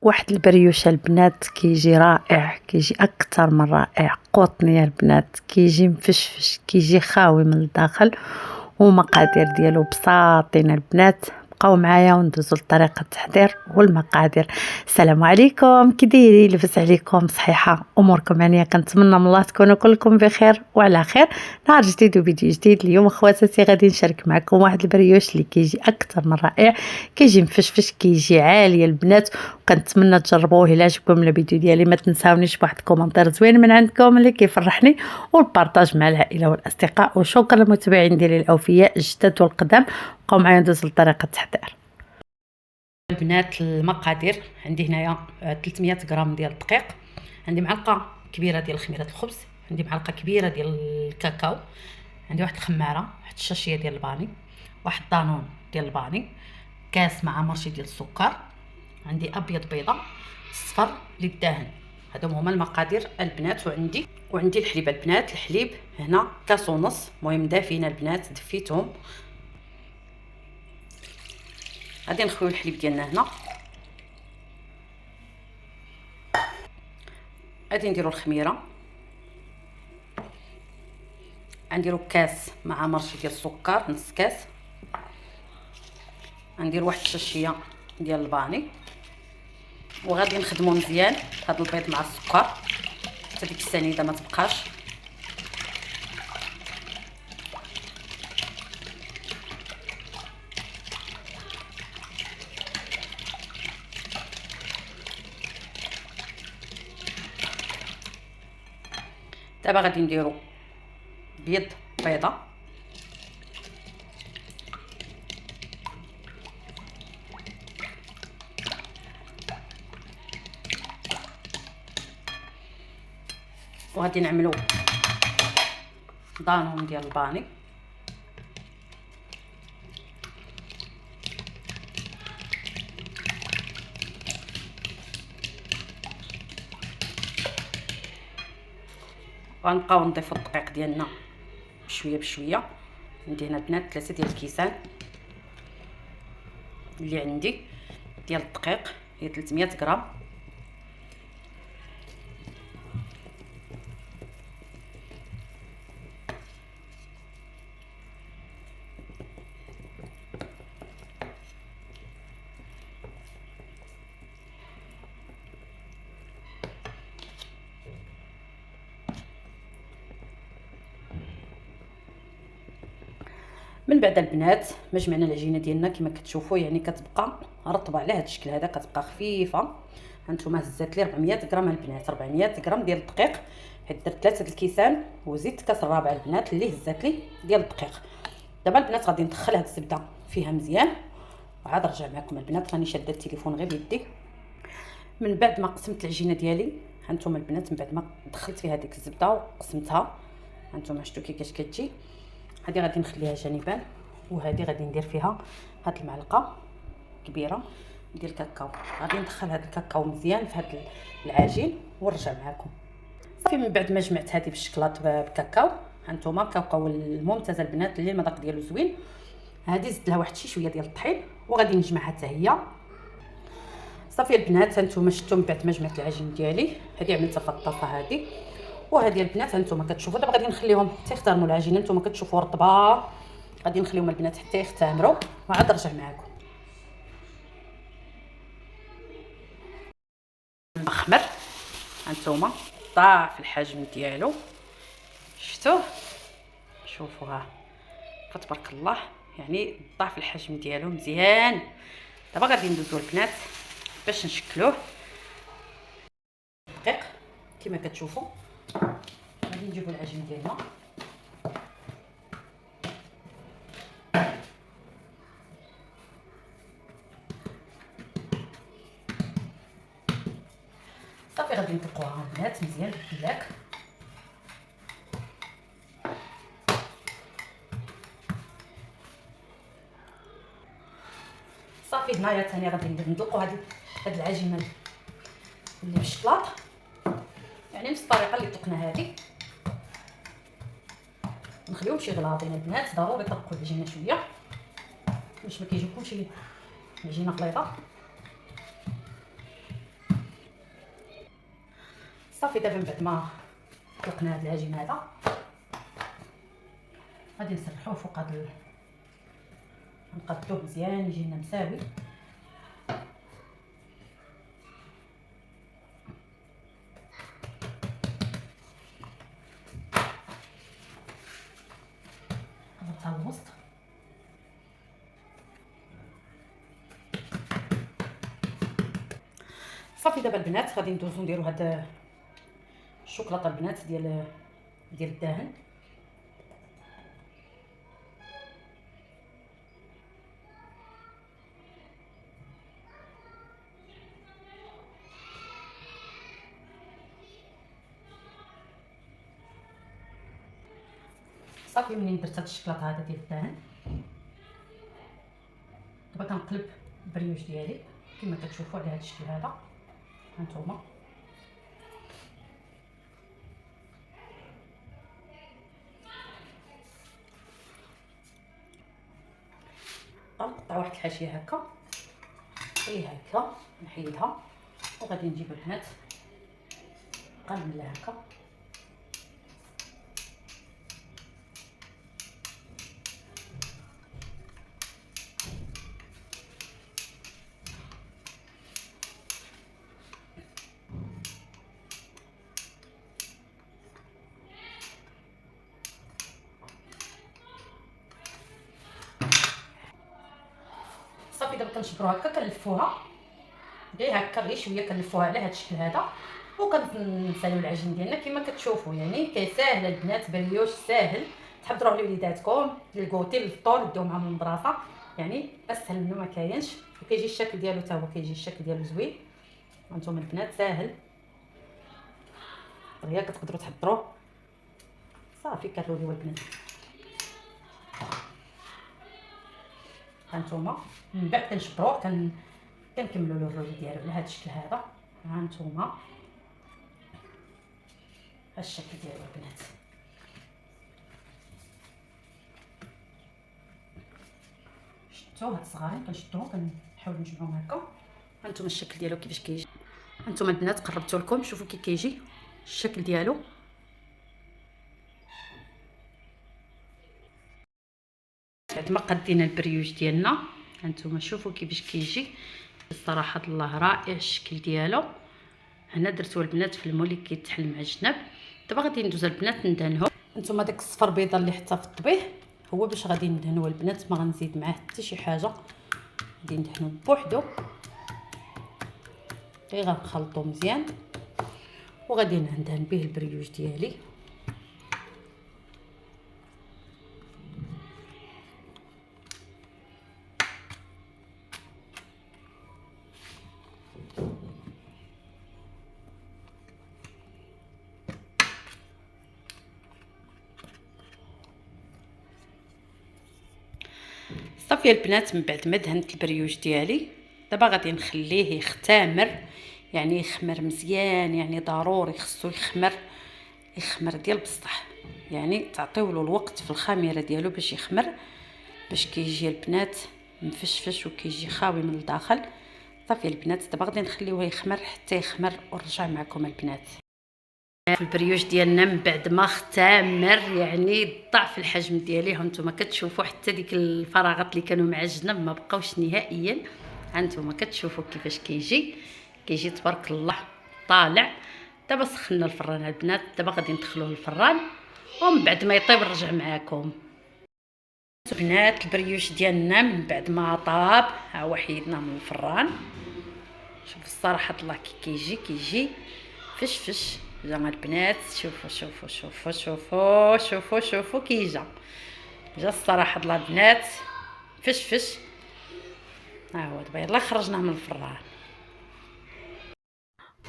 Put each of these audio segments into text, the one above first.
واحد البريوش البنات كيجي رائع، كيجي اكثر من رائع. قطني يا البنات، كيجي مفشفش، كيجي خاوي من الداخل. ومقادير ديالو بساطين البنات، بقاو معايا وندوزو لطريقه التحضير والمقادير. السلام عليكم، كي دايرين؟ لبس عليكم صحيحه، اموركم هانيه؟ كنتمنى من الله تكونوا كلكم بخير وعلى خير. نهار جديد وفيديو جديد. اليوم اخواتاتي غادي نشارك معكم واحد البريوش اللي كيجي اكثر من رائع، كيجي مفشفش، كيجي عالي البنات. وكنتمنى تجربوه. الا عجبكم الفيديو ديالي ما تنساونيش بواحد كومنتير زوين من عندكم اللي كيفرحني، والبارطاج مع العائله والاصدقاء. وشكرا للمتابعين ديالي الاوفياء الجدد والقدام. بقاو معايا ندوز لطريقه التحضير. البنات المقادير عندي هنايا 300 غرام ديال الدقيق، عندي معلقه كبيره ديال خميره الخبز، عندي معلقه كبيره ديال الكاكاو، عندي واحد الخماره، واحد الشاشيه ديال الباني، واحد طانون ديال الباني، كاس مع مرشي ديال السكر، عندي ابيض بيضه، الصفر للدهن. هادو هما المقادير البنات. وعندي الحليب البنات. الحليب هنا كاس ونص، المهم دافين البنات، دفيتهم. غادي نخويو الحليب ديالنا هنا، غادي نديرو الخميره، غنديرو كاس مع مرشي ديال السكر، نص كاس، غندير واحد الشاشيه ديال الباني، وغادي نخدمو مزيان هاد البيض مع السكر حتى ديك السنيده ما تبقاش. دابا غادي نديرو بيض بيضه، وغادي نعملو دانون ديال الباني، غنبقاو نضيفو الدقيق ديالنا بشويه بشويه. عندي هنا البنات 3 ديال الكيسان اللي عندي ديال الدقيق، هي 300 غرام. من بعد البنات ما جمعنا العجينه ديالنا كما كتشوفوا، يعني كتبقى رطبه على هذا الشكل هذا، كتبقى خفيفه. هانتوما هزات لي 400 غرام البنات، 400 غرام ديال الدقيق، حيت درت 3 الكيسان وزدت كاس الرابع البنات اللي هزات لي ديال الدقيق. دابا البنات غادي ندخل هاد الزبده فيها مزيان وعاد نرجع معكم البنات. راني شاده التليفون غير بيدي. من بعد ما قسمت العجينه ديالي هانتوما البنات، من بعد ما دخلت فيها ديك الزبده وقسمتها، هانتوما شفتوا كيفاش كتجي. هذه غادي نخليها جانبا، وهذه غادي ندير فيها هاد المعلقه كبيره ديال الكاكاو. غادي ندخل هاد الكاكاو مزيان في هاد العجين ونرجع معكم. صافي من بعد ما جمعت هذه بالشكلاط بالكاكاو، هانتوما الكاكاو الممتاز البنات اللي المذاق ديالو زوين. هذه زدت لها واحد شويه ديال الطحين وغادي نجمعها حتى هي. صافي البنات هانتوما شفتوا من بعد ما جمعت العجين ديالي، هذه عملتها في الطاسه هذه، وهذه البنات هانتوما كتشوفوا. دابا غادي نخليهم حتى يختمروا العجينه، نتوما كتشوفوا رطبه، غادي نخليهم البنات حتى يختمروا وعاد نرجع معكم. مخمر هانتوما ضاعف الحجم ديالو، شفتوه؟ شوفوها فتبارك الله، يعني ضاعف الحجم ديالو مزيان. دابا غادي ندوزو البنات باش نشكلوه. دقيق كما كتشوفوا، غادي نجيبو العجين ديالنا، صافي غادي نطلقوها البنات مزيان بالكلاك. صافي هنايا ثاني غادي نطلقوا هاد العجينه اللي بالشكلاط، يعني نفس الطريقه اللي طلقنا هذه. نخليهم شي غلاضين البنات، ضروري طلقوا العجينه شويه باش ما كيجيكمش العجينه خليطه. صافي دابا من بعد ما طلقنا هاد العجين هذا غادي نسرحوه فوق هاد نقادوه مزيان يجينا مساوي. قلبتها الوسط صافي. دابا البنات غادي ندوزو نديرو هاد الشوكولاته البنات ديال الدهن. صافي منين درت هاد الشوكولاته هذا ديال الدهن دابا كنقلب البريوش ديالي كما كتشوفوا على هاد الشكل هذا. هانتوما غنقطع واحد الحاشيه هكا هي هكا نحيدها وغادي نجيب البنات غنملها هكا. صافي دابا كنشبروها هكا كنلفوها غير هكا غير شويه كنلفوها على هذا الشكل هذا وكنساليو العجين ديالنا كما كتشوفوا. يعني ساهل البنات بريوش ساهل تحضروه لوليداتكم للكوتي للفطور ديو معاهم المبراصه. يعني اسهل منه ما كاينش وكيجي الشكل ديالو حتى هو كيجي الشكل ديالو زوين. هانتوما البنات ساهل غير كتقدروا تحضروه صافي كروليو البنات. هانتوما من بعد كنشبروه كنكملوا له الرول ديالو على هذا الشكل هذا. هانتوما هذا الشكل ديالو البنات. شفتوا هاد الصغارين كنشدوهم كنحاول نجمعهم هكا. هانتوما الشكل ديالو كيفاش كيجي. هانتوما البنات قربتو لكم شوفوا كي كيجي الشكل ديالو. بعد ما قدينا البريوش ديالنا هانتوما شوفوا كيفاش كيجي الصراحه الله رائع الشكل ديالو. هنا درتو البنات في المول اللي كيتحل مع الجناب. دابا غادي ندوز البنات ندهنوه. هانتوما داك الصفر بيضه اللي حطها في الطبيخ هو باش غادي ندهنوه البنات ما غنزيد معاه حتى شي حاجه. غادي ندهنوه بوحدو غير غنخلطو مزيان وغادي ندهن به البريوش ديالي. صافي البنات من بعد ما دهنت البريوش ديالي دابا غادي نخليه يختمر يعني يخمر مزيان. يعني ضروري خصو يخمر ديال بصح يعني تعطيو له الوقت في الخميره ديالو باش يخمر باش كيجي البنات مفشفش وكيجي خاوي من الداخل. صافي البنات دابا غادي نخليوه يخمر حتى يخمر ونرجع معكم البنات. البريوش ديالنا من بعد ما اختمر يعني ضعف الحجم دياليه. هانتوما كتشوفوا حتى ديك الفراغات اللي كانوا معجنه ما بقاوش نهائيا. هانتوما كتشوفوا كيفاش كيجي تبارك الله طالع. دابا سخنا الفران البنات دابا غادي ندخلوه للفران ومن بعد ما يطيب نرجع معكم. البنات البريوش ديالنا من بعد ما طاب ها هو حيدناه من الفران. شوفوا الصراحه الله كيجي فشفش جا البنات. شوفوا شوفوا شوفوا شوفوا شوفوا شوفوا كي جا الصراحه الله البنات فشفش. ها هو دابا يلاه خرجناه من الفران.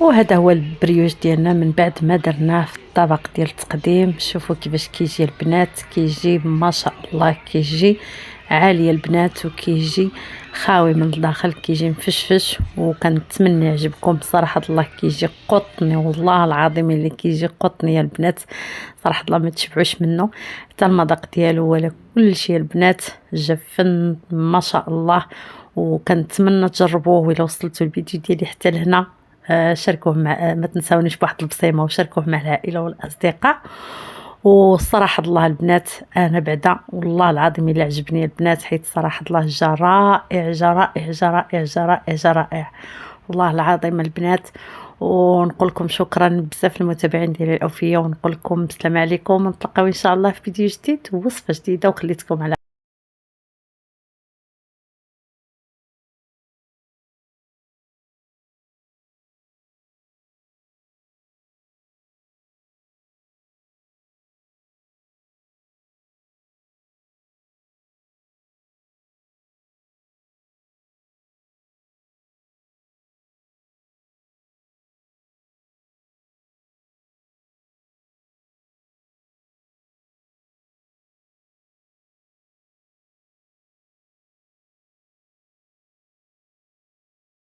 وهذا هو البريوش ديالنا من بعد ما درناه في الطبق ديال التقديم. شوفوا كيفاش كيجي البنات كيجي ما شاء الله كيجي عاليه البنات وكيجي خاوي من الداخل كيجي مفشفش. وكنتمنى يعجبكم بصراحه الله كيجي قطني والله العظيم اللي كيجي قطني يا البنات صراحه الله ما تشبعوش منه حتى المذاق ديالو ولا كل شيء البنات جفن ما شاء الله. وكنتمنى تجربوه. وإلا وصلتوا الفيديو ديالي حتى لهنا شاركوه مع ما تنساونيش بواحد البصيمة وشاركوه مع العائلة والأصدقاء. والصراحة الله البنات أنا بعدا والله العظيم إلا عجبني البنات، حيت صراحة الله جا رائع جا رائع جا رائع جا رائع جا رائع والله العظيم البنات. ونقول لكم شكرا بزاف المتابعين ديالي الأوفياء، ونقول لكم السلام عليكم، ونتلاقاو إن شاء الله في فيديو جديد ووصفة جديدة، وخليتكم على